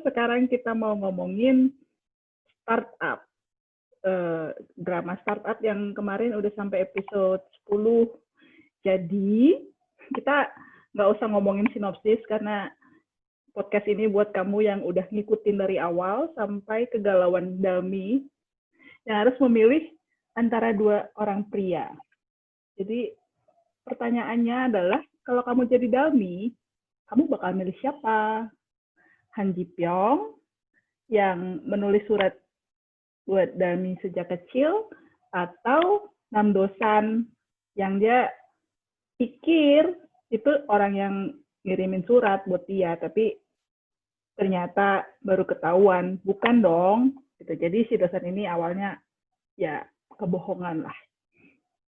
sekarang kita mau ngomongin startup. Drama startup yang kemarin udah sampai episode 10. Jadi, kita nggak usah ngomongin sinopsis karena podcast ini buat kamu yang udah ngikutin dari awal sampai kegalauan Dalmi yang harus memilih antara dua orang pria. Jadi, pertanyaannya adalah, kalau kamu jadi Dalmi, kamu bakal milih siapa? Han Ji Pyong yang menulis surat buat Dalmi sejak kecil, atau Nam Do-san yang dia pikir itu orang yang ngirimin surat buat dia, tapi ternyata baru ketahuan, bukan dong. Gitu. Jadi si Do-san ini awalnya ya kebohongan lah,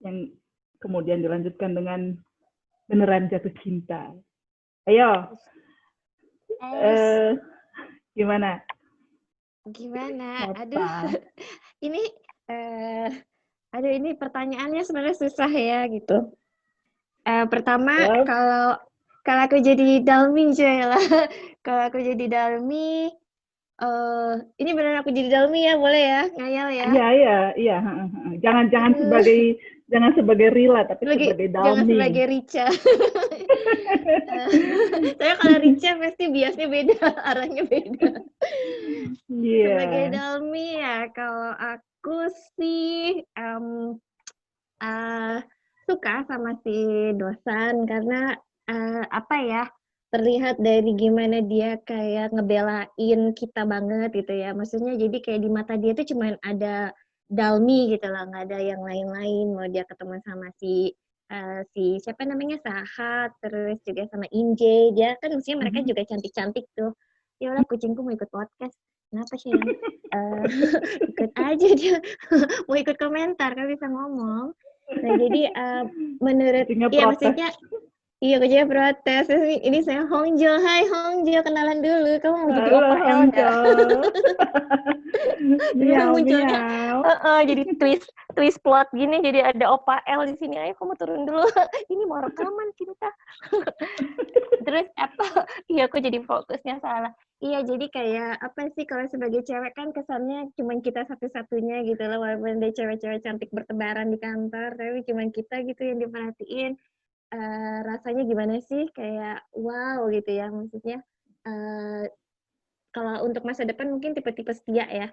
yang kemudian dilanjutkan dengan beneran jatuh cinta. Ayo, gimana? Gimana? Apa? Aduh, ini pertanyaannya sebenarnya susah ya gitu. Pertama, kalau aku jadi Dalmi aja lah. Kalau aku jadi Dalmi, ini beneran aku jadi Dalmi ya, boleh ya, ngayal ya? Iya. Jangan sebagai Rila, tapi sebagai Dalmi. Jangan sebagai Richa. Saya kalau Richa pasti biasanya beda, arahnya beda. Yeah. Sebagai Dalmi ya, kalau aku sih suka sama si Do-san karena terlihat dari gimana dia kayak ngebelain kita banget gitu ya. Maksudnya jadi kayak di mata dia tuh cuman ada Dalmi gitu lah, nggak ada yang lain-lain. Mau dia ketemu sama si siapa namanya, Sahat, terus juga sama Inje, dia kan mestinya mereka juga cantik-cantik tuh. Ya udah, kucingku mau ikut podcast. Kenapa sih? Ikut aja dia. Mau ikut komentar, kan bisa ngomong. Nah, jadi menurut maksudnya kucingnya protes. Ini saya Hongjo. Hai Hongjo, kenalan dulu. Kamu mau jadi OPL enggak? Jadi munculnya jadi twist plot gini, jadi ada Opa L di sini. Ayo kamu turun dulu. Ini mau rekaman kita. Terus aku jadi fokusnya salah. Iya, jadi kayak apa sih, kalau sebagai cewek kan kesannya cuma kita satu-satunya gitu loh, walaupun ada cewek-cewek cantik bertebaran di kantor, tapi cuma kita gitu yang diperhatiin. Rasanya gimana sih, kayak wow gitu ya, maksudnya kalau untuk masa depan mungkin tipe-tipe setia ya,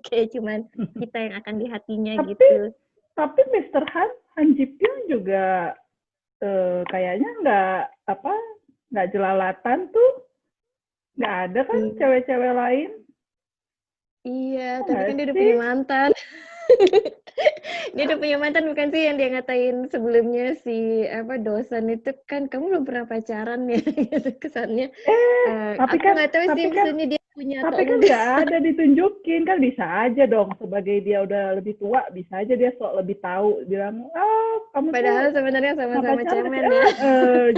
kayak cuman kita yang akan di hatinya gitu. Tapi Mr. Han Ji Pyong juga kayaknya nggak jelalatan tuh, nggak ada kan cewek-cewek lain. Iya, tapi kan dia udah punya mantan. Dia udah punya mantan, bukan sih yang dia ngatain sebelumnya si Do-san itu kan, kamu belum pernah pacaran ya gitu kesannya. Tapi aku nggak tahu sih maksudnya dia punya atau tapi kan nggak ada ditunjukin, kan bisa aja dong sebagai dia udah lebih tua, bisa aja dia sok lebih tahu, bilang kamu padahal tuh sebenarnya sama-sama cemen ya.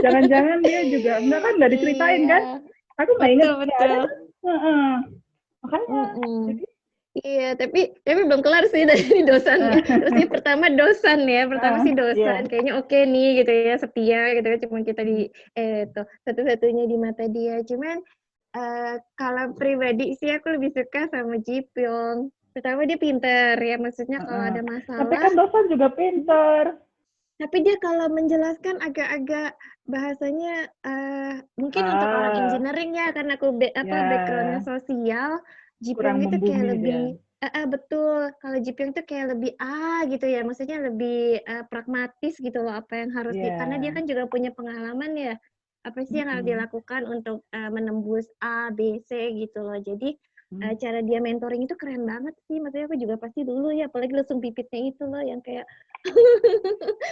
Jangan-jangan dia juga nggak diceritain kan? Aku nggak ingat. Betul. Makanya jadi, iya, tapi belum kelar sih dari Do-sannya. Terus dia pertama Do-san ya, pertama sih Do-san, kayaknya oke nih gitu ya, setia gitu ya, cuma kita satu-satunya di mata dia. Cuman kalau pribadi sih aku lebih suka sama Ji Pyong. Pertama dia pintar ya, maksudnya kalau ada masalah. Tapi kan Do-san juga pintar. Tapi dia kalau menjelaskan agak-agak bahasanya mungkin untuk orang engineering ya, karena aku backgroundnya sosial, Ji Pyong itu kayak lebih betul. Kalau Ji Pyong itu kayak lebih gitu ya, maksudnya lebih pragmatis gitu loh, apa yang harus karena dia kan juga punya pengalaman ya, apa sih yang harus dilakukan untuk menembus A, B, C gitu loh. Jadi cara dia mentoring itu keren banget sih, maksudnya aku juga pasti dulu ya, apalagi langsung pipitnya itu loh yang kayak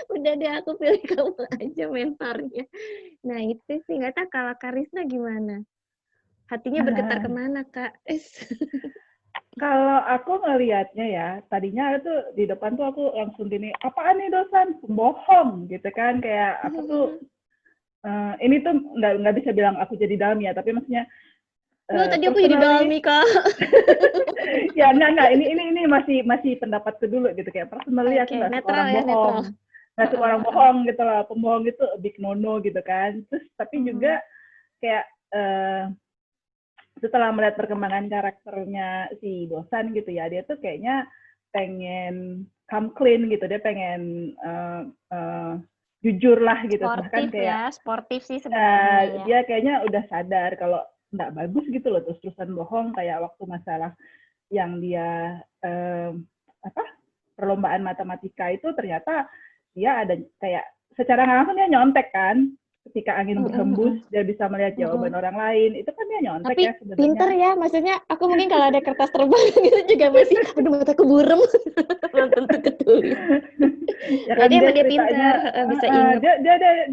udah deh aku pilih kamu aja mentornya. Nah itu sih, nggak tahu kalau Karisna gimana, hatinya bergetar kemana Kak? Kalau aku ngelihatnya ya, tadinya itu di depan tuh aku langsung gini, apaan nih Do-san, pembohong gitu kan, kayak aku tuh ini tuh nggak bisa bilang aku jadi Dalmi ya, tapi maksudnya tadi aku jadi Dalmi Kak. Ya enggak, ini masih pendapatku dulu gitu, kayak personally aku nggak suka orang bohong, nggak suka orang bohong gitu lah, pembohong itu big no-no gitu kan. Terus tapi juga kayak setelah melihat perkembangan karakternya si Dosan gitu ya, dia tuh kayaknya pengen come clean gitu, dia pengen jujur lah gitu, bahkan kayak sportif sih sebenarnya ya. Dia kayaknya udah sadar kalau nggak bagus gitu loh terus-terusan bohong, kayak waktu masalah yang dia perlombaan matematika itu ternyata dia ada kayak secara nggak langsung dia nyontek kan, ketika angin berhembus dia bisa melihat jawaban orang lain, itu kan dia nyontek. Tapi ya sebenarnya. Pinter ya, maksudnya aku mungkin kalau ada kertas terbang gitu juga masih aduh mataku burem belum tentu ketulis. Ya kan dia pintar, bisa ingat.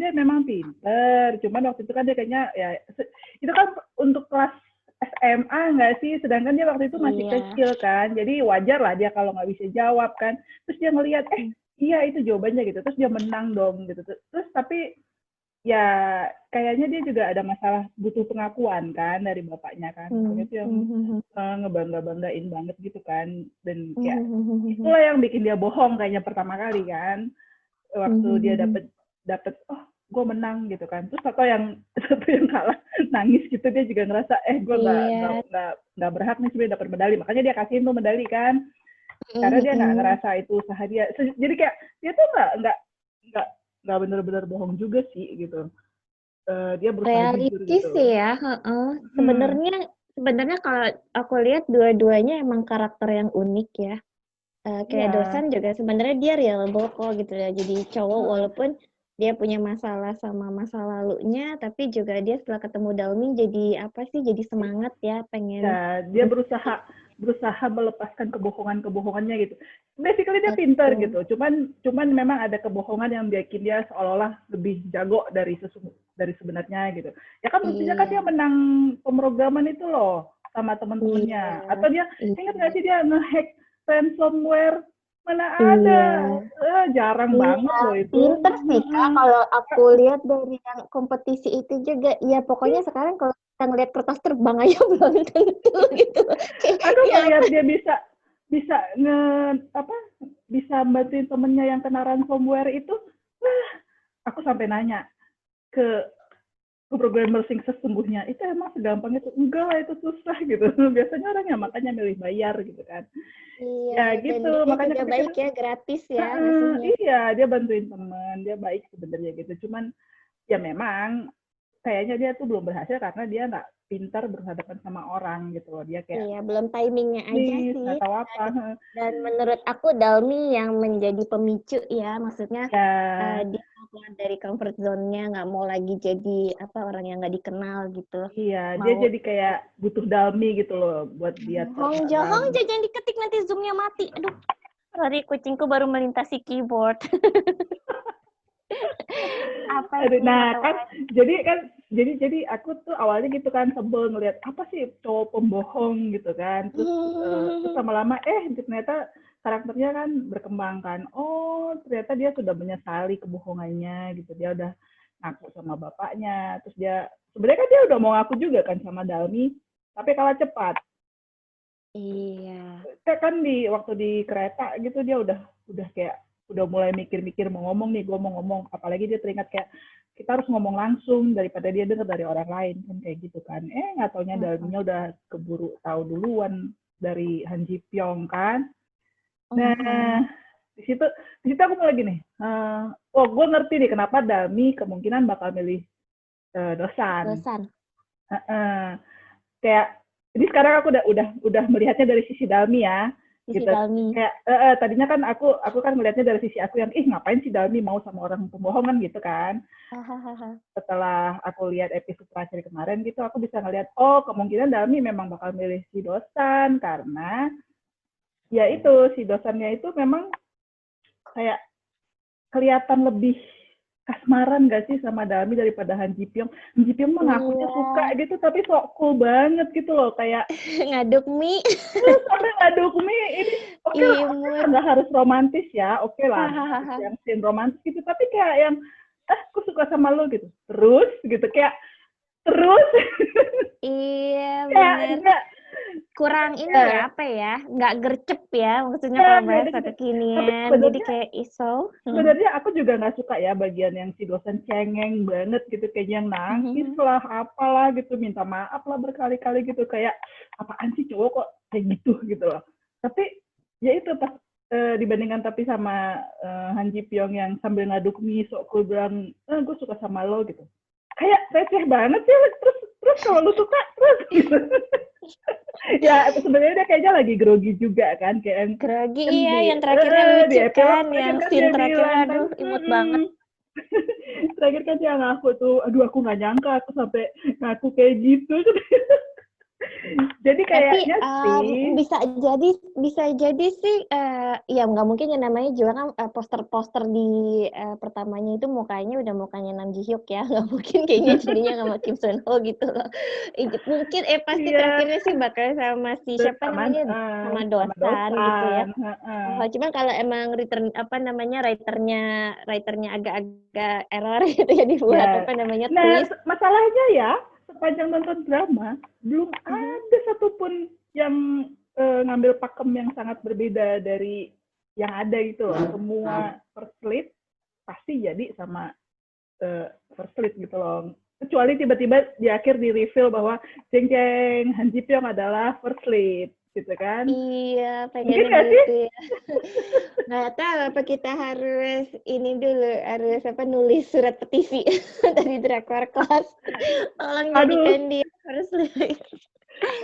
Dia memang pinter, cuman waktu itu kan dia kayaknya ya itu kan untuk kelas SMA nggak sih, sedangkan dia waktu itu masih kecil kan, jadi wajar lah dia kalau nggak bisa jawab kan, terus dia ngelihat iya itu jawabannya gitu, terus dia menang dong gitu, terus tapi ya kayaknya dia juga ada masalah butuh pengakuan kan dari bapaknya kan, itu yang ngebanggain banget gitu kan, dan kayak itulah yang bikin dia bohong kayaknya pertama kali kan, waktu dia dapet oh gue menang gitu kan, terus satu yang kalah nangis gitu, dia juga ngerasa gue nggak berhak nih sebenarnya dapat medali, makanya dia kasihin tuh medali kan, karena dia nggak ngerasa itu usaha dia, jadi kayak dia tuh nggak benar-benar bohong juga sih gitu, dia berusaha jujur gitu. Sih ya, sebenarnya kalau aku lihat dua-duanya emang karakter yang unik ya. Kayak Dosan juga sebenarnya dia reliable kok gitu ya, jadi cowok walaupun dia punya masalah sama masa lalunya, tapi juga dia setelah ketemu Dalmi jadi jadi semangat ya, pengen. Ya, dia berusaha melepaskan kebohongannya gitu. Basically dia pintar gitu, cuman memang ada kebohongan yang bikin dia seolah-olah lebih jago dari sebenarnya gitu. Ya kan mestinya kan dia menang pemrograman itu loh sama teman-temannya. Atau dia ingat nggak sih dia ngehack ransomware? Mana ada, jarang banget loh itu. Pinter sih Kak, kalau aku lihat dari yang kompetisi itu juga, ya pokoknya sekarang kalau kita ngeliat kertas terbang aja belum tentu gitu. Aduh, ngeliat dia bisa bantuin temennya yang kena ransomware itu, aku sampai nanya ke programmer sing sesungguhnya, itu emang segampang itu? Enggak lah, itu susah gitu. Biasanya orang yang makanya milih bayar gitu kan. Iya, ya gitu, dan makanya juga baik ya, gratis ya. Iya, dia bantuin teman, dia baik sebenarnya gitu. Cuman ya memang kayaknya dia tuh belum berhasil karena dia nggak pintar berhadapan sama orang gitu loh. Dia kayak belum timingnya aja sih. Nggak tahu apa. Dan menurut aku Dalmi yang menjadi pemicu ya, maksudnya dia keluar dari comfort zone-nya, nggak mau lagi jadi orang yang nggak dikenal gitu. Iya, dia jadi kayak butuh Dalmi gitu loh buat dia. Hong jangan diketik nanti zoom-nya mati. Aduh, sorry kucingku baru melintasi keyboard. Nah kan jadi aku tuh awalnya gitu kan sebel ngeliat apa sih cowok pembohong gitu kan, terus lama-lama ternyata karakternya kan berkembang kan, oh ternyata dia sudah menyesali kebohongannya gitu, dia udah ngaku sama bapaknya, terus dia sebenarnya kan dia udah mau ngaku juga kan sama Dalmi, tapi kalah cepat. Iya. Kan waktu di kereta gitu dia udah kayak udah mulai mikir-mikir mau ngomong nih, gue mau ngomong, apalagi dia teringat kayak kita harus ngomong langsung daripada dia dengar dari orang lain kan kayak gitu kan, nggak taunya Dalminya udah keburu tahu duluan dari Han Ji Pyong kan. Nah di situ aku mulai gini, gue ngerti nih kenapa Dalmi kemungkinan bakal milih Dosan. Kayak ini sekarang aku udah melihatnya dari sisi Dalmi ya. Gitu. Kayak tadinya kan aku kan melihatnya dari sisi aku yang ngapain sih Dalmi mau sama orang pembohongan gitu kan. Setelah aku lihat episode terakhir kemarin gitu, aku bisa ngelihat kemungkinan Dalmi memang bakal milih si Dosan karena ya itu si Dosannya itu memang kayak kelihatan lebih kasmaran gak sih sama Dalmi daripada Han Ji Pyong. Han Ji Pyong mengakunya suka gitu tapi sok cool banget gitu loh, kayak ngaduk mie. Sampai ngaduk mie ini oke lah, nggak harus romantis ya, oke lah yang scene romantis gitu, tapi kayak yang aku suka sama lo gitu terus gitu, kayak terus iya benar kurang ini ya, apa ya, nggak gercep ya, maksudnya kalau bahasa kekinian, jadi kayak iso. Sebenarnya aku juga nggak suka ya bagian yang si dosen cengeng banget gitu, kayaknya yang nangis lah, apalah gitu, minta maaf lah berkali-kali gitu, kayak apaan sih cowok kok kayak gitu loh. Tapi ya itu pas dibandingkan tapi sama Han Ji Pyong yang sambil ngaduk miso, aku bilang, gue suka sama lo gitu. Kayak receh banget sih, terus kalau lu suka, terus gitu. Ya sebenarnya dia kayaknya lagi grogi juga kan, kayak grogi kan iya yang terakhirnya lucu kan, yang scene terakhirnya aduh imut banget. Terakhir kan dia ngaku tuh, aduh aku nggak nyangka aku sampai ngaku kayak gitu. Jadi kayaknya sih bisa jadi sih ya nggak mungkin ya, namanya juga kan poster-poster di pertamanya itu mukanya udah mukanya Nam Ji Hyuk ya, nggak mungkin kayaknya jadinya sama Kim Sun Ho gitu loh. Mungkin pasti terakhirnya sih bakal sama si siapa namanya sama Dosan gitu ya. Cuma kalau emang writernya agak-agak error gitu ya dibuat twist. Masalahnya ya sepanjang nonton drama belum ada satupun yang ngambil pakem yang sangat berbeda dari yang ada gitu loh. Semua first lead pasti jadi sama first lead gitu loh. Kecuali tiba-tiba di akhir di reveal bahwa jeng Han Ji Pyong adalah first lead gitu kan. Iya, pengen gitu ya. Nggak tahu apa kita harus nulis surat petisi dari Drakor Class. Tolong jadikan dia first lead.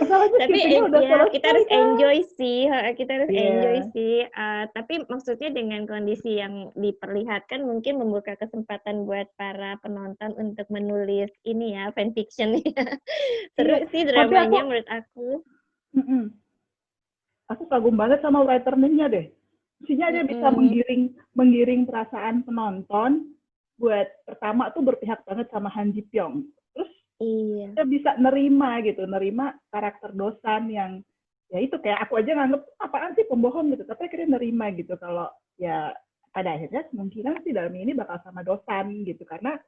Tapi ya kita harus enjoy sih. Tapi maksudnya dengan kondisi yang diperlihatkan mungkin membuka kesempatan buat para penonton untuk menulis ini ya, fanfiction ya. Seru sih dramanya menurut aku. Aku kagum banget sama writer-nya deh. Maksudnya dia bisa menggiring perasaan penonton buat pertama tuh berpihak banget sama Han Ji Pyong. Terus dia bisa nerima karakter Dosan yang ya itu kayak aku aja nganggep apaan sih pembohong gitu, tapi akhirnya nerima gitu kalau ya pada akhirnya kemungkinan sih dalam ini bakal sama Dosan gitu, karena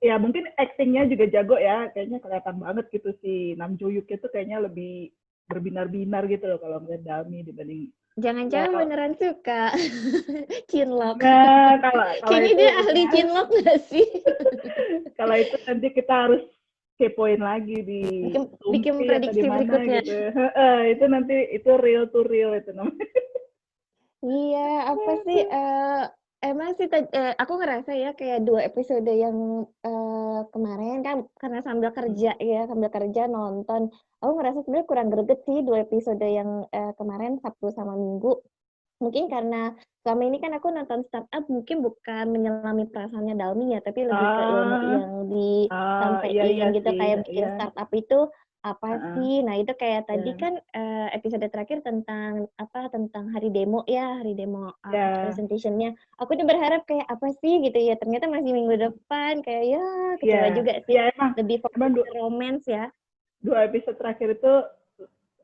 ya mungkin actingnya juga jago ya, kayaknya kelihatan banget gitu si Nam Jo Hyuk itu kayaknya lebih berbinar-binar gitu loh kalau ngeliat Dalmi dibanding. Jangan-jangan beneran suka Chinlock. Nah, kayaknya dia ahli Chinlock nggak sih? Kalau itu nanti kita harus kepoin lagi di bikin prediksi berikutnya gitu. Itu nanti itu real to real itu namanya. Iya, apa sih emang sih aku ngerasa ya kayak 2 episode yang kemarin kan karena sambil kerja nonton, aku ngerasa sebenarnya kurang greget sih 2 episode yang kemarin Sabtu sama Minggu. Mungkin karena selama ini kan aku nonton startup mungkin bukan menyelami perasaannya Dalmi ya, tapi lebih ke ilmu yang disampaikan gitu, kayak bikin startup itu apa sih. Nah itu kayak tadi kan episode terakhir tentang hari demo presentation-nya. Aku udah berharap kayak apa sih gitu ya, ternyata masih minggu depan, kayak ya kecewa juga sih. Lebih fokus ke romance ya. 2 episode terakhir itu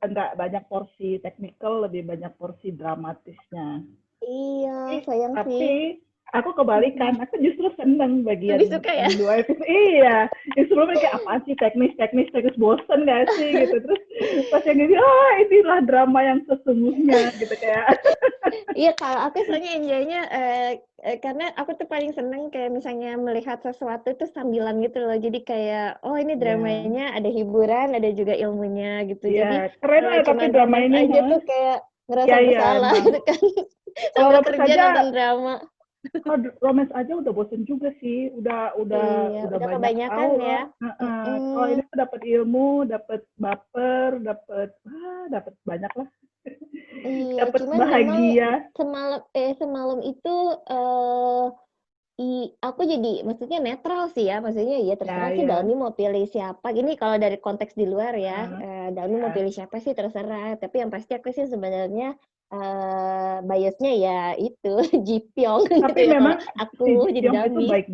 enggak banyak porsi teknikal, lebih banyak porsi dramatisnya. Iya, sayang sih. Tapi aku kebalikan, aku justru seneng bagian lebih suka ya? 2 episode. Iya, yang sebelumnya kayak apaan sih teknis bosen gak sih gitu. Terus pas yang ini, inilah drama yang sesungguhnya gitu kayak. Iya, kalau aku sebenarnya enjoy-nya karena aku tuh paling seneng kayak misalnya melihat sesuatu itu sambilan gitu loh. Jadi kayak ini dramanya ada hiburan, ada juga ilmunya gitu. Jadi keren lah tapi drama ini aja tuh kayak ngerasa bersalah gitu kan. Sambil kerja nonton drama. Romance aja udah bosen juga sih, udah banyak kebanyakan tahu ya. Kalau ini tuh dapat ilmu, dapat baper, dapat banyak lah. Iya, dapat cuman bahagia. Semalam itu aku jadi maksudnya netral sih ya, maksudnya ya terserah sih Dalmi mau pilih siapa. Gini kalau dari konteks di luar ya, Dalmi mau pilih siapa sih terserah. Tapi yang pasti aku sih sebenarnya biasnya ya itu Ji Pyong. Tapi gitu memang ya, aku si jadi Pyong itu Dalmi. baik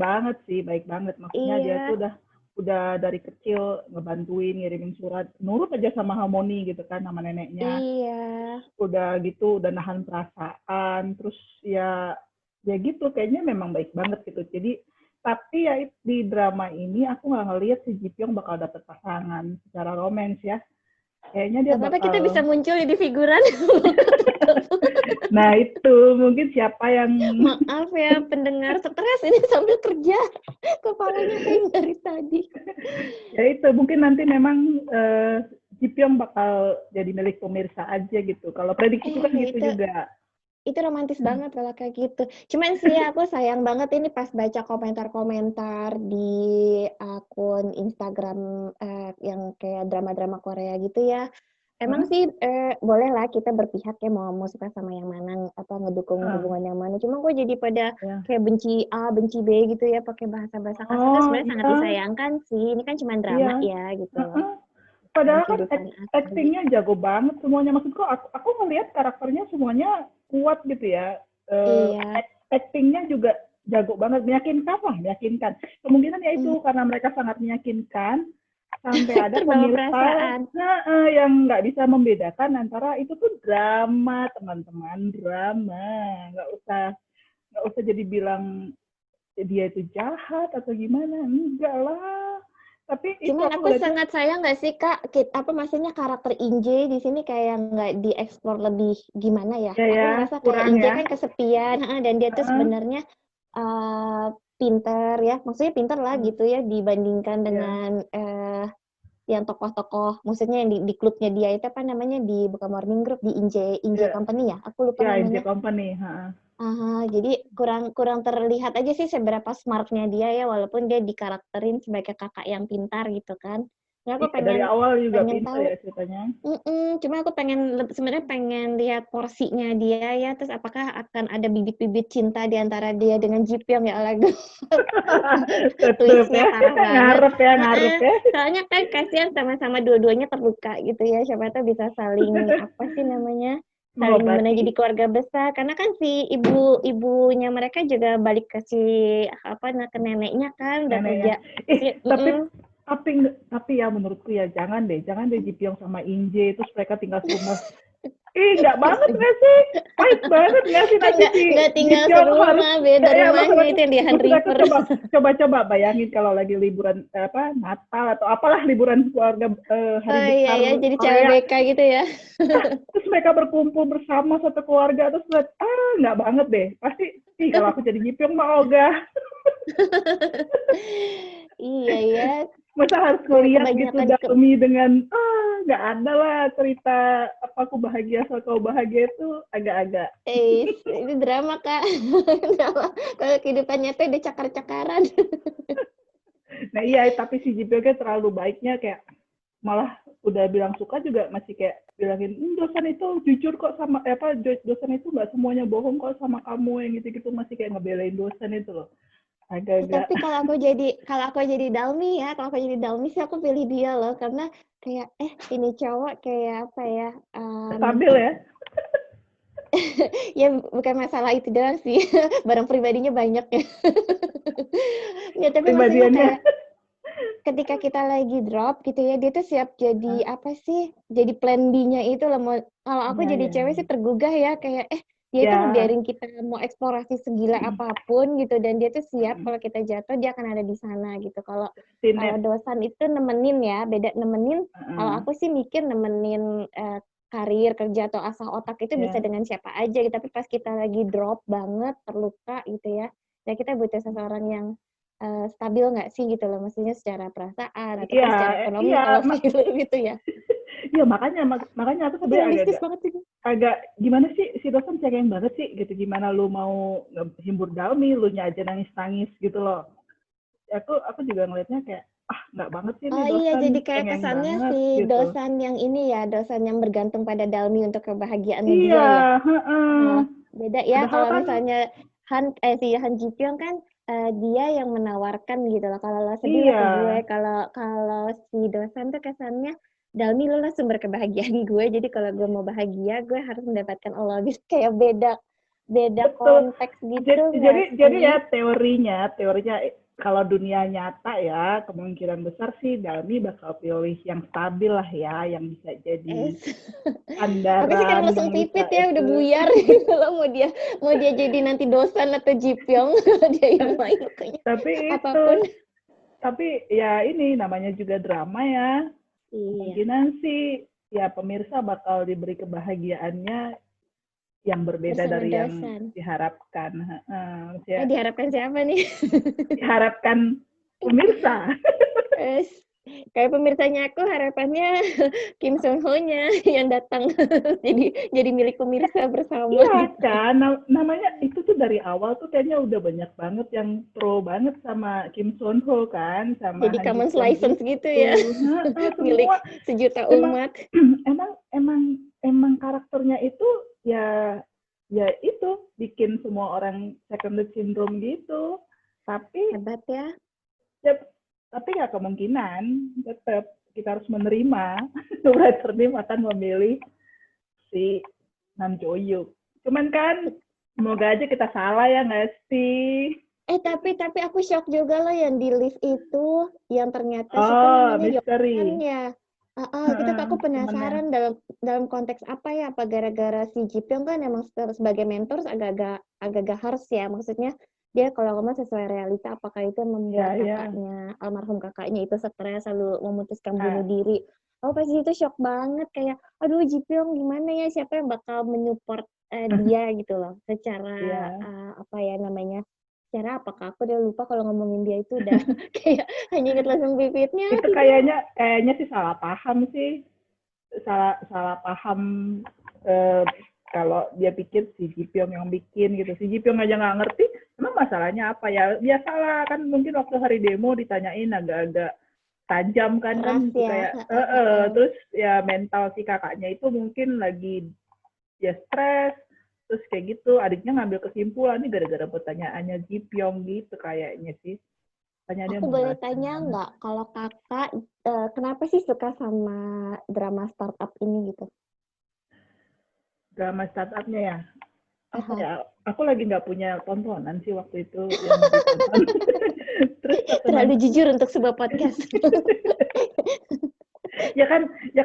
banget. Maksudnya dia tuh udah dari kecil ngebantuin, ngirimin surat, nurut aja sama Harmoni gitu kan, sama neneknya. Iya. Udah gitu, udah nahan perasaan, terus ya gitu, kayaknya memang baik banget gitu. Jadi, tapi ya di drama ini aku nggak ngelihat si Ji Pyong bakal dapet pasangan secara romance ya. Kayaknya dia Apa kita bisa bakal. muncul jadi figuran. Nah itu mungkin siapa yang. Maaf ya pendengar, stres ini sambil kerja. Kepalanya hang dari tadi. Ya itu mungkin nanti memang Ji Pyong bakal jadi milik pemirsa aja gitu. Kalau prediksiku kan gitu Itu juga. romantis banget kalau kayak gitu. Cuman sih aku sayang banget ini pas baca komentar-komentar di akun Instagram yang kayak drama-drama Korea gitu ya. Emang Hah? sih boleh lah kita berpihak ya mau suka sama yang mana apa ngedukung Ah, hubungan yang mana. Cuma kok jadi pada ya. kayak benci A, benci B gitu ya pakai bahasa-bahasa kasar itu Oh sebenarnya sangat iya, disayangkan sih. Ini kan cuma drama iya. ya gitu loh. Heeh. Bukan Padahal kan kehidupan asli. actingnya jago banget semuanya. Maksudku aku ngelihat karakternya semuanya kuat gitu ya. Iya. Actingnya juga jago banget, meyakinkan lah, meyakinkan. Kemungkinan ya Mm. itu karena mereka sangat meyakinkan sampai ada Terbawa pemirsa perasaan. yang nggak bisa membedakan antara itu tuh drama, teman-teman, drama. Nggak usah jadi bilang dia itu jahat atau gimana, enggak lah. Tapi itu Cuman aku aku ngeliatnya sangat sayang nggak sih Kak, apa maksudnya karakter Inje di sini kayak nggak dieksplor lebih gimana ya? ya Aku ya ngerasa kayak kurang Inje ya. kan kesepian, dan dia tuh Heeh. sebenarnya pinter ya, maksudnya pinter lah Hmm, gitu ya dibandingkan ya, dengan yang tokoh-tokoh, maksudnya yang di klubnya dia itu apa namanya di bukan Morning Group di Inje Inje ya, Company ya, aku lupa ya NJ namanya. Company. Heeh. Jadi kurang kurang terlihat aja sih seberapa smartnya dia ya, walaupun dia dikarakterin sebagai kakak yang pintar gitu kan. Ya aku Iya dari pengen awal juga pengen pintar tahu, ya ceritanya. cuma aku pengen sebenarnya pengen lihat porsinya dia ya, terus apakah akan ada bibit-bibit cinta di antara dia dengan Ji Pyong ya Allah, Tetep twist-nya ya, parah banget. ngarep ya, ngarep ya. Soalnya kan kasihan sama-sama dua-duanya terluka gitu ya, siapa tahu bisa saling apa sih namanya, saling Mengobati. menjadi keluarga besar. Karena kan si ibunya mereka juga balik ke si apa ke neneknya kan udah Neneknya. kerja. Eh, Si, tapi ya menurutku ya jangan deh Ji Pyong sama Inje terus mereka tinggal serumah. Nggak banget nggak sih? Pahit banget nggak sih kan nanti si nggak Ji tinggal Pyong harus. serumah, beda Ya maksud rumahnya aku, itu yang di Han maksud aku River. coba bayangin kalau lagi liburan apa Natal atau apalah liburan keluarga hari Oh iya besar ya, jadi Korea. CLBK gitu ya. Terus mereka berkumpul bersama satu keluarga terus lihat nggak banget deh pasti kalau aku jadi Ji Pyong mah ogah. Iya ya, Masa harus ngeliat gitu kebanyakan Dalmi dengan nggak ada lah cerita apa aku bahagia atau kau bahagia itu agak-agak. ini drama Kak. Drama. Kalau kehidupan nyata udah cakar-cakaran. Nah iya tapi si Ji Pyong terlalu baiknya kayak malah udah bilang suka juga masih kayak bilangin dosen itu jujur kok sama apa dosen itu nggak semuanya bohong kok sama kamu yang gitu-gitu masih kayak ngebelain dosen itu loh agak-agak. Tapi kalau aku jadi Dalmi ya, kalau aku jadi Dalmi sih aku pilih dia loh karena kayak ini cowok kayak apa ya? Stabil ya. Ya bukan masalah itu doang sih. Barang pribadinya banyak ya. Ya tapi maksudnya Pribadiannya. kayak ketika kita lagi drop gitu ya, dia tuh siap jadi apa sih? Jadi plan B-nya itu loh. Kalau aku Ya jadi ya cewek sih tergugah ya kayak dia itu ya ngebiarin kita mau eksplorasi segila apapun gitu dan dia tuh siap kalau kita jatuh dia akan ada di sana gitu. Kalau sinet. dosan itu nemenin ya, beda nemenin. Kalau aku sih mikir nemenin karir kerja atau asah otak itu bisa Ya dengan siapa aja gitu. Tapi pas kita lagi drop banget, terluka gitu ya, ya kita butuh seseorang yang stabil nggak sih gitu loh, maksudnya secara perasaan iya ataupun secara ekonomi iya kalau film gitu ya. iya makanya aku Itu sebenarnya realistis agak-agak banget sih. agak gimana sih si dosen cengeng banget sih gitu gimana lu mau himbur Dalmi lu nya aja nangis-nangis gitu loh. Aku juga ngelihatnya kayak nggak banget sih nih Oh iya, dosen jadi kayak cengeng kesannya banget si gitu. dosan yang ini ya, dosan yang bergantung pada Dalmi untuk kebahagiaannya Iya, dia ya. heeh. Nah, beda ya Padahal kalau kan misalnya si Han Ji Pyong kan dia yang menawarkan gitu loh. Kalau lo sedih lo iya ke gue. Kalau kalau si dosan tuh kesannya Dalmi lo lah sumber kebahagiaan gue. Jadi kalau gue mau bahagia, gue harus mendapatkan lo. Gitu kayak beda beda betul. konteks gitu nggak Jadi sih? ya teorinya kalau dunia nyata ya kemungkinan besar sih Dalmi bakal pilih yang stabil lah ya, yang bisa Eh, jadi Aku sih karena sandaran langsung yang bisa pipit ya, udah itu. buyar gitu loh. Mau dia jadi nanti dosan atau Jipyong, dia yang main pokoknya. Tapi itu, Apapun. tapi ya ini namanya juga drama ya. Iya. Kemungkinan sih ya pemirsa bakal diberi kebahagiaannya yang berbeda Bersama dari yang dosen. diharapkan. Ya, Diharapkan siapa nih? diharapkan pemirsa. Kayak pemirsanya aku harapannya Kim Son Ho-nya yang datang jadi milik pemirsa bersama Iya gitu. kan, namanya itu tuh dari awal tuh kayaknya udah banyak banget yang pro banget sama Kim Son Ho kan, sama Jadi Han Ji commons Pyong license gitu ya. Milik semua sejuta emang umat. emang karakternya itu ya itu bikin semua orang secondary syndrome gitu. Tapi Hebat ya. ya, tapi nggak kemungkinan, tetap kita harus menerima. Writer Nim akan memilih si Nam Jo Hyuk. Cuman kan semoga aja kita salah ya nggak sih? Tapi aku shock juga loh yang di list itu yang ternyata siapa Oh, namanya Yohan misteri. ya. Itu tuh aku Temennya. penasaran dalam konteks apa ya? Apa gara-gara si Ji Pyong kan emang sebagai mentor agak-agak harus ya. Maksudnya dia kalau ngomong sesuai realita, apakah itu yang membuat Ya. almarhum kakaknya itu stres lalu memutuskan bunuh diri. Aku pas itu shock banget kayak, aduh Ji Pyong gimana ya, siapa yang bakal menyupport dia gitu loh secara apa ya namanya, secara apakah aku udah lupa kalau ngomongin dia itu udah kayak hanya ingat langsung bibitnya Itu gitu. kayaknya sih salah paham sih. Salah paham kalau dia pikir si Ji Pyong yang bikin gitu. Si Ji Pyong aja nggak ngerti, emang masalahnya apa ya? Biasalah kan mungkin waktu hari demo ditanyain agak-agak tajam kan Keras ya. kayak terus ya mental si kakaknya itu mungkin lagi ya stres, terus kayak gitu adiknya ngambil kesimpulan ini gara-gara pertanyaannya Ji Pyong gitu kayaknya sih. Tanya dia Aku mau boleh balasnya tanya gimana. nggak, kalau kakak kenapa sih suka sama drama startup ini gitu? Drama startupnya ya, apa Aha. ya? Aku lagi nggak punya tontonan sih waktu itu yang ditonton. Terus Terlalu teman jujur untuk sebuah podcast. ya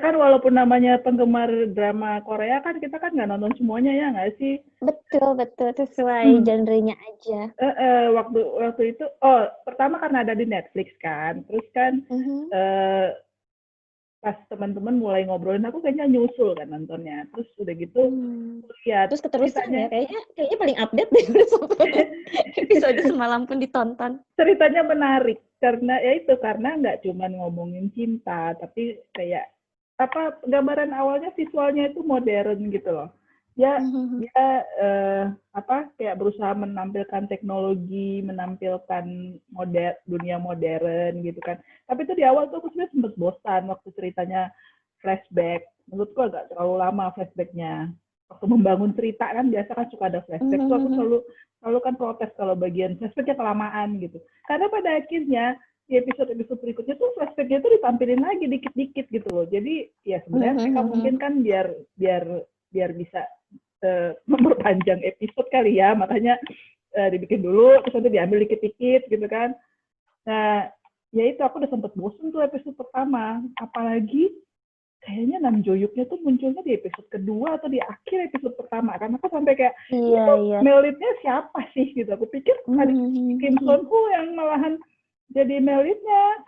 kan walaupun namanya penggemar drama Korea kan kita kan nggak nonton semuanya ya nggak sih? Betul, sesuai genrenya aja. Waktu itu pertama karena ada di Netflix kan, terus kan pas teman-teman mulai ngobrolin aku kayaknya nyusul kan nontonnya, terus udah gitu lihat Terus keterusan ya, ceritanya. kayaknya paling update deh udah sampai episode semalam pun ditonton. Ceritanya menarik karena ya itu karena nggak cuma ngomongin cinta tapi kayak apa gambaran awalnya visualnya itu modern gitu loh. Dia kayak berusaha menampilkan teknologi, menampilkan dunia modern gitu kan. Tapi itu di awal tuh aku sebenarnya sempat bosan waktu ceritanya flashback. Menurutku agak terlalu lama flashbacknya. Waktu membangun cerita kan biasa kan suka ada flashback. Tuh aku selalu kan protes kalau bagian flashbacknya kelamaan gitu. Karena pada akhirnya di episode-episode berikutnya tuh flashbacknya tuh ditampilin lagi dikit-dikit gitu loh. Jadi ya sebenarnya mereka mungkin kan biar bisa memperpanjang episode kali ya, makanya dibikin dulu terus nanti diambil dikit-dikit gitu kan. Nah ya itu aku udah sempet bosen tuh episode pertama, apalagi kayaknya Nam Jo Hyuknya tuh munculnya di episode kedua atau di akhir episode pertama kan. Aku sampai kayak itu melitnya siapa sih gitu. Aku pikir ada Kim Son Ho yang malahan jadi melitnya.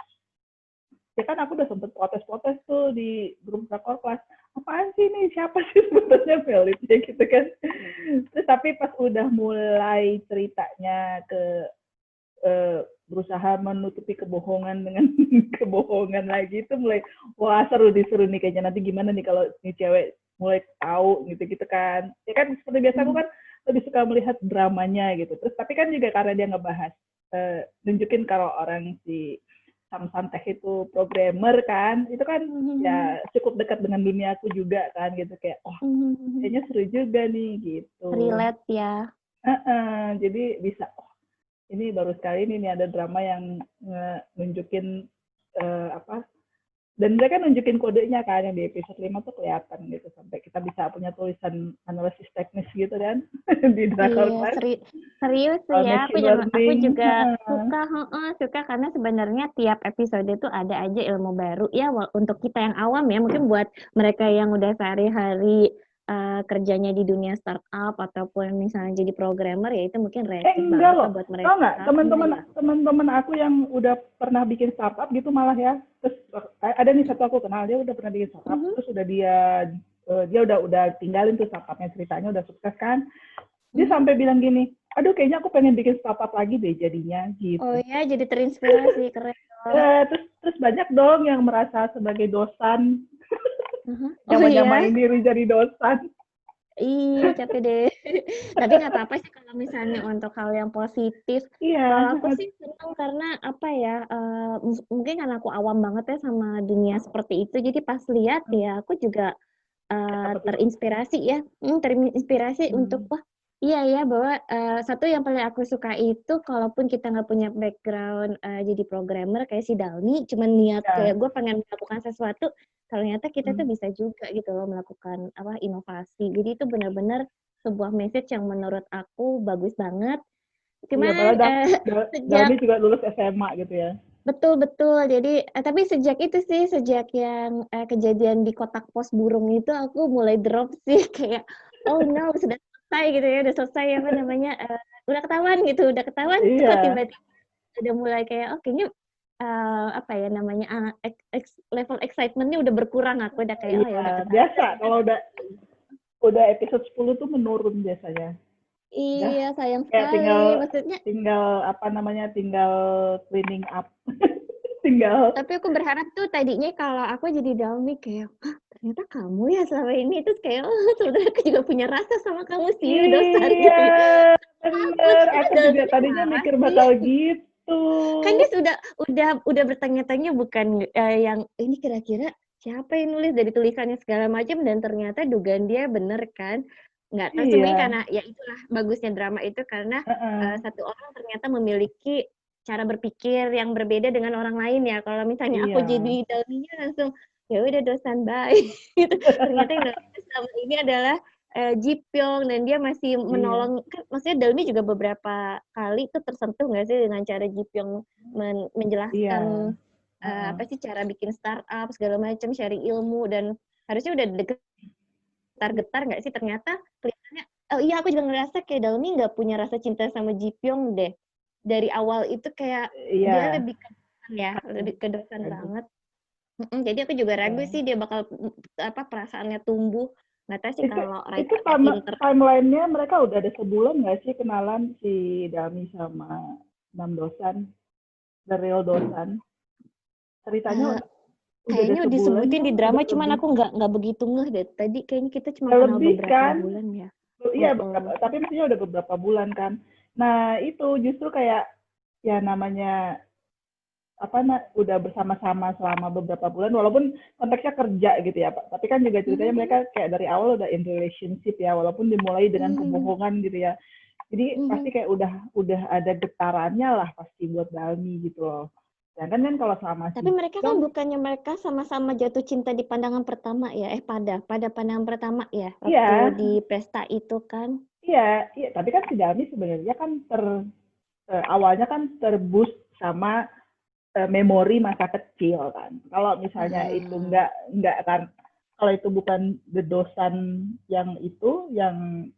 Ya kan aku udah sempet protes-protes tuh di grup Drakor Class. Apaan sih ini? Siapa sih sebetulnya melitnya gitu kan. Terus tapi pas udah mulai ceritanya berusaha menutupi kebohongan dengan kebohongan lagi itu mulai wah seru nih kayaknya nanti gimana nih kalau ini cewek mulai tahu gitu kan ya kan seperti biasa aku kan lebih suka melihat dramanya gitu terus tapi kan juga karena dia ngebahas nunjukin kalau orang si Sam Santeh itu programmer kan itu kan ya cukup dekat dengan dunia aku juga kan gitu kayak kayaknya seru juga nih gitu relate ya jadi bisa ini baru sekali ini ada drama yang nunjukin dan mereka nunjukin kodenya kan yang di episode 5 tuh kelihatan gitu sampai kita bisa punya tulisan analisis teknis gitu kan di Drakor Class. Serius sih ya, aku juga suka karena sebenarnya tiap episode itu ada aja ilmu baru ya untuk kita yang awam ya, mungkin buat mereka yang udah sehari-hari kerjanya di dunia startup ataupun misalnya jadi programmer, ya itu mungkin receh Enggak banget lah loh. buat mereka. Tahu nggak, Enggak ya? teman-teman aku yang udah pernah bikin startup gitu malah ya. Terus ada nih satu aku kenal, dia udah pernah bikin startup, terus udah dia udah tinggalin tuh startupnya, ceritanya udah sukses kan. Dia sampai bilang gini, aduh kayaknya aku pengen bikin startup lagi deh jadinya Oh gitu. ya, jadi terinspirasi, keren dong. Terus banyak dong yang merasa sebagai dosan, Oh iya? nyamain diri jadi dosan. Ih, capek deh. Tapi nggak apa-apa sih kalau misalnya untuk hal yang positif. Iya, Kalau aku sih senang karena apa ya, mungkin karena aku awam banget ya sama dunia seperti itu. Jadi pas lihat ya aku juga apa tuh? terinspirasi ya, terinspirasi untuk wah iya ya bahwa satu yang paling aku suka itu kalaupun kita nggak punya background jadi programmer kayak si Dalmi, cuman niat kayak Ya. gue pengen melakukan sesuatu, ternyata kita tuh bisa juga gitu loh melakukan apa inovasi. Jadi itu benar-benar sebuah message yang menurut aku bagus banget. Iya, Cuman padahal sejak Dalmi juga lulus SMA gitu ya. betul betul. Jadi tapi sejak itu sih, sejak yang kejadian di kotak pos burung itu aku mulai drop sih kayak oh no sudah selesai gitu ya, udah selesai apa namanya udah ketahuan gitu, udah ketahuan kok Iya, tiba-tiba udah mulai kayak oh kayaknya apa ya namanya level excitementnya udah berkurang, aku udah kayak oh ya iya. udah ketahuan Biasa kalau udah episode 10 tuh menurun biasanya. Udah iya sayang kayak sekali tinggal maksudnya. tinggal apa namanya? Tinggal cleaning up. tinggal Tapi aku berharap tuh tadinya kalau aku jadi Dalmi kayak, "Hah, ternyata kamu ya selama ini." Terus kayak, "Oh, sebenarnya aku juga punya rasa sama kamu sih, dosan," iya, gitu ya. Takut, bener. karena Aku juga Dalmi tadinya marah mikir sih. bakal gitu. Kan dia udah bertanya-tanya bukan yang ini kira-kira siapa yang nulis dari tulisannya segala macam dan ternyata dugaan dia bener kan. Nggak tahu sih mungkin Iya. karena ya itulah bagusnya drama itu karena Heeh. satu orang ternyata memiliki cara berpikir yang berbeda dengan orang lain ya. Kalau misalnya aku Iya. jadi Dalminya langsung ya udah dosan bye gitu. Ternyata yang Dalmi selama ini adalah Ji Pyong dan dia masih Iya. menolong kan, maksudnya Dalmi juga beberapa kali tuh tersentuh nggak sih dengan cara Ji Pyong Iya. menjelaskan Heeh. apa sih cara bikin startup segala macam, sharing ilmu dan harusnya udah getar-getar nggak sih, ternyata kelihatannya oh iya aku juga ngerasa kayak Dalmi nggak punya rasa cinta sama Ji Pyong deh dari awal itu, kayak dia Iya. lebih ke dosan ya, lebih ke dosan Ragu. banget. Jadi aku juga ragu Iya. sih dia bakal apa perasaannya tumbuh. Nggak tahu sih Itu kalau itu writernya pinter. timeline-nya mereka udah ada sebulan nggak sih kenalan si Dami sama Nam Dosan, The Real Dosan? Ceritanya Eh, udah ada Kayaknya sebulan disebutin kan? di Udah drama, cuman lebih? aku nggak begitu ngeh deh. Tadi kayaknya kita cuma Udah kenal lebih beberapa kan? bulan ya. Iya, tapi maksudnya udah beberapa bulan kan. Nah, itu justru kayak ya namanya apa udah bersama-sama selama beberapa bulan walaupun konteksnya kerja gitu ya Pak. Tapi kan juga ceritanya Mhm, mereka kayak dari awal udah in relationship ya walaupun dimulai dengan mhm, kebohongan gitu ya. Jadi mhm. pasti kayak udah ada getarannya lah pasti buat Dalmi gitu loh. Sedangkan kan kalau sama Tapi si mereka kan Jong, bukannya mereka sama-sama jatuh cinta di pandangan pertama ya? Pada pandangan pertama ya, waktu iya, di pesta itu kan? iya, iya. Tapi kan si Dalmi sebenarnya kan awalnya kan terboost sama memori masa kecil kan. Kalau misalnya itu Ah. nggak kan, kalau itu bukan the dosan yang itu yang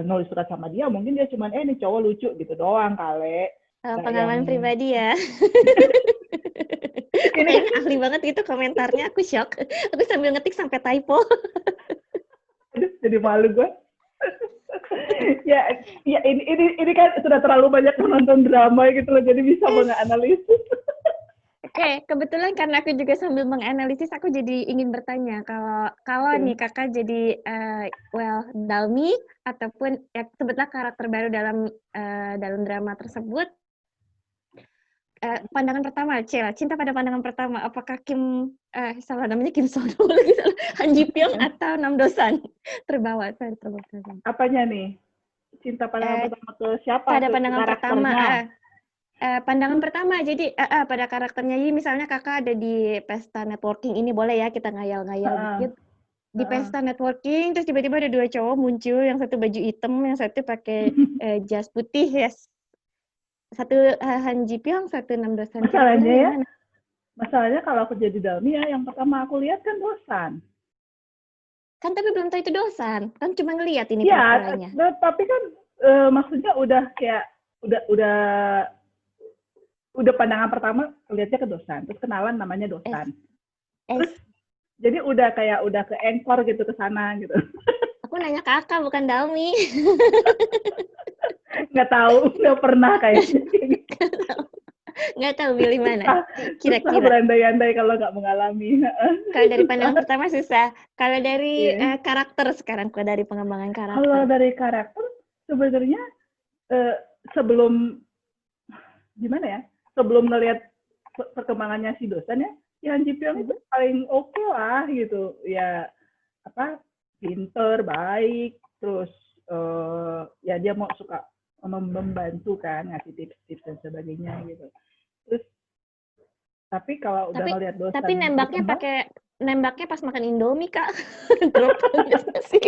nulis surat sama dia, mungkin dia cuman ini cowok lucu gitu doang kali. Nggak yang Pengalaman pribadi ya. Kok ini kayaknya ahli banget itu komentarnya, aku shock. Aku sambil ngetik sampai typo. aduh, jadi malu gue. ya, ya ini kan sudah terlalu banyak menonton drama gitu loh, jadi bisa menganalisis. Oke, kebetulan karena aku juga sambil menganalisis, aku jadi ingin bertanya, kalau kalau nih kakak jadi Dalmi ataupun ya sebutlah karakter baru dalam drama tersebut, pandangan pertama, Cila, cinta pada pandangan pertama, apakah salah namanya Kim Sono lagi salah, Han Ji Pyong atau Nam Dosan terbawa. Apanya nih? Cinta pandangan Eh, pertama ke siapa? pada Ke pandangan pertama, karakternya? pandangan pertama, jadi pada karakternya. Jadi misalnya kakak ada di pesta networking ini, boleh ya kita ngayal-ngayal dikit. Di pesta networking, terus tiba-tiba ada dua cowok muncul, yang satu baju hitam, yang satu pakai jas putih, ya. Satu Han Ji Pyong, satu Nam Dosan. Kira-kira Masalahnya yang ya, mana? masalahnya kalau aku jadi Dalmi ya, yang pertama aku lihat kan Dosan. Kan tapi belum tahu itu dosan. Kan cuma ngelihat ini Ya, penampilannya. tapi kan maksudnya udah kayak udah pandangan pertama lihatnya ke dosan, terus kenalan namanya dosan. Terus jadi udah ke anchor gitu ke sana gitu. Aku nanya kakak bukan Dalmi. Nggak tahu, nggak pernah kayaknya. Nggak tahu pilih mana. Kira-kira berandai-andai kalau nggak mengalami. Kalau dari pandangan pertama susah. Kalau dari karakter sekarang, kalau dari pengembangan karakter. Kalau dari karakter sebenarnya sebelum gimana ya? Sebelum ngelihat perkembangannya si dosen ya, Han Ji Pyong itu paling oke lah gitu. Ya apa? Pinter, baik, terus ya dia mau suka membantu kan, ngasih tips-tips dan sebagainya gitu. Terus tapi kalau udah ngeliat dosen, tapi nembaknya pas makan Indomie Kak. Drop sih.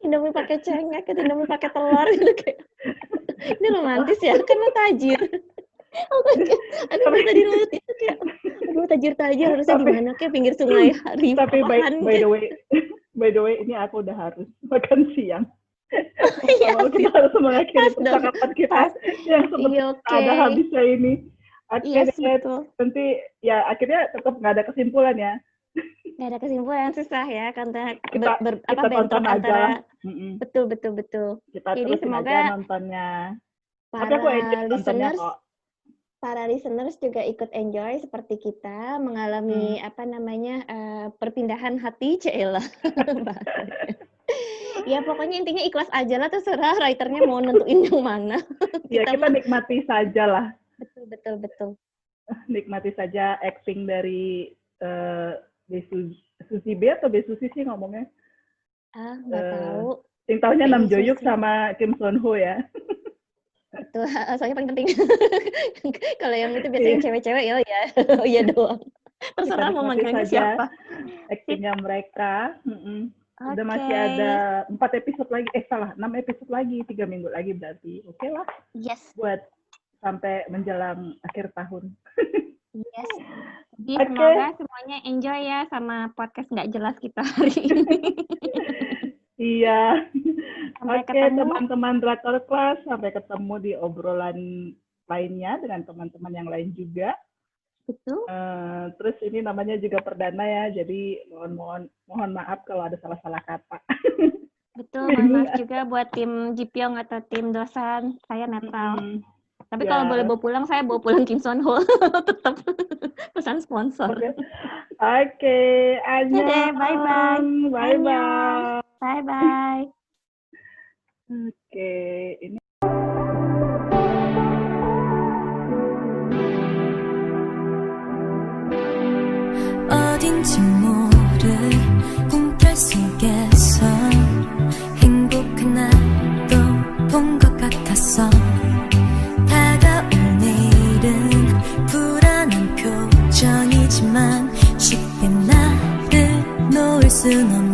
Indomie pakai cengek, Indomie pakai telur gitu kayak. Ini romantis ya, kan lo tajir. Aduh tadi lo itu kayak, aduh tajir harusnya di mana kayak pinggir sungai hari. Tapi by the way ini aku udah harus makan siang. Kita harus mengakhiri percakapan kita yang sempat ada habisnya ini. Akhirnya nanti ya akhirnya tetap nggak ada kesimpulan ya. Nggak ada kesimpulan, susah ya karena kita tonton aja. Betul. Kita jadi semoga aja nontonnya. Para listeners juga ikut enjoy seperti kita mengalami perpindahan hati Cela. Ya pokoknya intinya ikhlas aja lah, terserah writernya mau nentuin yang mana. Ya kita nikmati saja lah. Betul. Nikmati saja acting dari Suzy B atau B Suzy sih ngomongnya? Nggak tahu. Yang tahunya Nam Jo Hyuk sama Kim Son Ho ya. Betul, soalnya paling penting. Kalau yang itu biasanya cewek-cewek ya iya doang. Terserah mau manggilnya siapa. Actingnya mereka. Udah masih ada 4 episode lagi. 6 episode lagi. 3 minggu lagi berarti. Oke lah. Yes. Buat sampai menjelang akhir tahun. Yes. Jadi semoga semuanya enjoy ya sama podcast nggak jelas kita hari ini. Iya. Oke, teman-teman Drakor Class, sampai ketemu di obrolan lainnya dengan teman-teman yang lain juga. Betul. Terus ini namanya juga perdana ya, jadi mohon maaf kalau ada salah-salah kata. Betul, mohon maaf juga buat tim Ji Pyong atau tim dosan, saya netral. Tapi kalau boleh bawa pulang, saya bawa pulang Kim Son Ho. Tetap pesan sponsor. Oke, annyeong. Bye-bye. Bye-bye. Bye-bye. Oke, ini 어딘지 모를 꿈결 속에서 행복한 날도 본 것 같았어. 다가올 내일은 불안한 표정이지만 쉽게 나를 놓을 순 없는